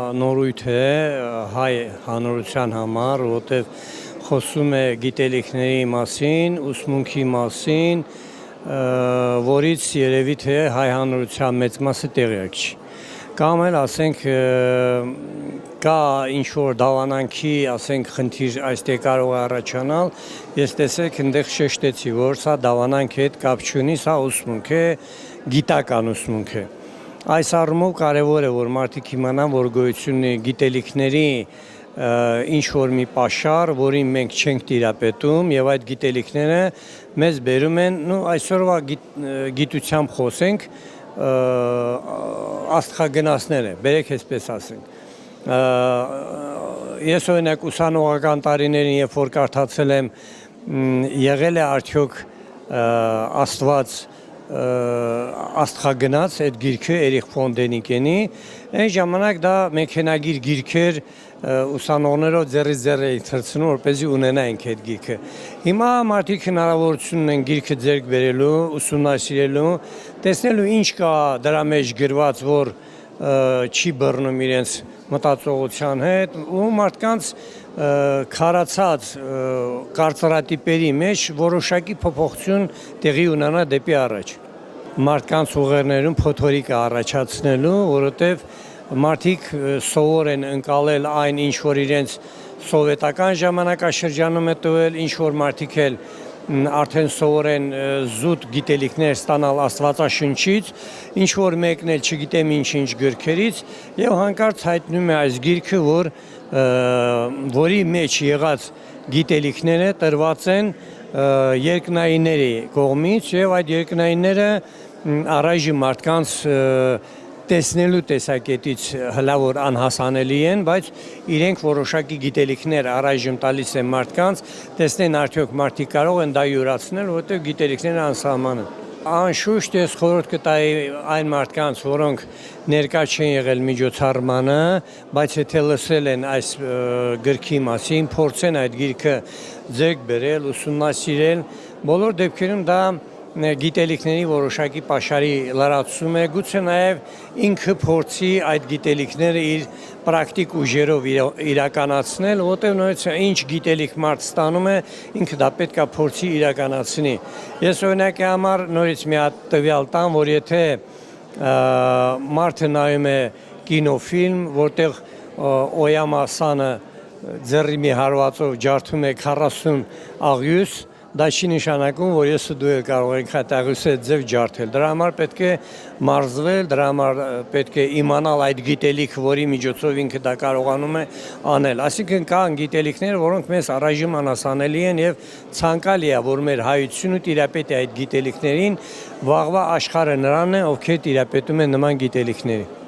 Նորույթ է հայ հանրության համար, որտեղ խոսում է գիտելիքների մասին, ուսմունքի մասին, որից երևի թե հայ հանրության մեծ մասը տեղյակ չի։ Կամ էլ ասենք կա ինչ-որ դավանանքի, ասենք խնդիր այստեղ կարող է առաջանալ, ես տեսեք այնտեղ շեշտեցի, որ սա դավանանքի հետ կապ չունի, սա ուսմունք է, գիտական ուսմունք է։ Այս առումով կարևոր է, որ մարդիկ իմանան, որ գոյություն ունի գիտելիքների ինչ-որ մի պաշար, որին մենք չենք տիրապետում, եւ այդ գիտելիքները մեզ բերում են, այսօրվա գիտությամբ խոսենք, աստղագնացները, բերեք այսպես ասենք։ Ես օրինակ ուսանողական տարիներին, երբ որ կարդացել եմ, եղել է արդյոք Աստված աստղագնաց այդ գիրքը Էրիխ ֆոն Դենիկենի, այն ժամանակ դա մեքենագիր գիրք էր, ուսանողներով ձեռից ձեռ էին թռցնում, որպեսզի ունենայինք այդ գիրքը։ Հիմա մարդիկ հնարավորություն ունեն գիրքը ձեռք բերելու, ուսումնասիրելու, տեսնելու ինչ կա դրա մեջ գրված, որ չի բռնում իրենց մտածողության հետ, ու մարդկանց քարացած կարծրատիպերի մեջ որոշակի փոփոխություն տեղի ունենա դեպի առաջ։ Մարդկանց ուղերներում փոթորիկ առաջացնելու, որովհետև մարդիկ սովոր են ընկալել այն, ինչ որ իրենց սովետական ժամանակաշրջանում է տվել, ինչ որ մարդիկ էլ արդեն սովոր են զուտ գիտելիքներ ստանալ Աստվածաշնչից, ինչ որ մեկն էլ չգիտեմ ինչ գրքերից, եւ հանկարծ հայտնում է այս գիրքը, որի մեջ եղած գիտելիքները տրված են երկնայինների կողմից, եւ այդ երկնայինները առայժմ մարդկանց տեսնելու տեսակետից հլավոր անհասանելի են, բայց իրենք որոշակի գիտելիքներ առայժմ տալիս են մարդկանց, տեսնեն արդյոք մարդիկ կարող են դա յուրացնել, որովհետև գիտելիքները անսահման են։ Անշուշտ ես խորհուրդ կտայի այն մարդկանց, որոնք ներկա չեն եղել միջոցառմանը, բայց եթե լսել են այս գրքի մասին, փորձեն այդ գիրքը ձեռք բերել, ուսումնասիրել, բոլոր դեպքերում դա գիտելիքների որոշակի պաշարի լրացում է, գուցե նաև ինքը փորձի այդ գիտելիքները իր պրակտիկ ուժերով իրականացնել, որտեղ նույնիսկ ինչ գիտելիք մարդ ստանում է, ինքը դա պետք է փորձի իրականացնի։ Ես օրինակի համար նորից մի հատ տվյալ տամ, որ եթե մարդը նայում է կինոֆիլմ, որտեղ Օյամա Սանը ձեռի մի հարվածով ջարդում է 40 աղյուս, դա չի նշանակում, որ ես ու դու կարող ենք այդ աղյուսի ձև ջարդել։ Դրա համար պետք է մարզվել, դրա համար պետք է իմանալ այդ գիտելիքը, որի միջոցով ինքը դա կարողանում է անել։ Այսինքն կան գիտելիքներ, որոնք մեզ առայժմ անհասանելի են եւ ցանկալի է, որ մեր հայությունը տիրապետի այդ գիտելիքներին, վաղվա աշխարհը նրանն է, ովքեր տիրապետում են նման գիտելիքների։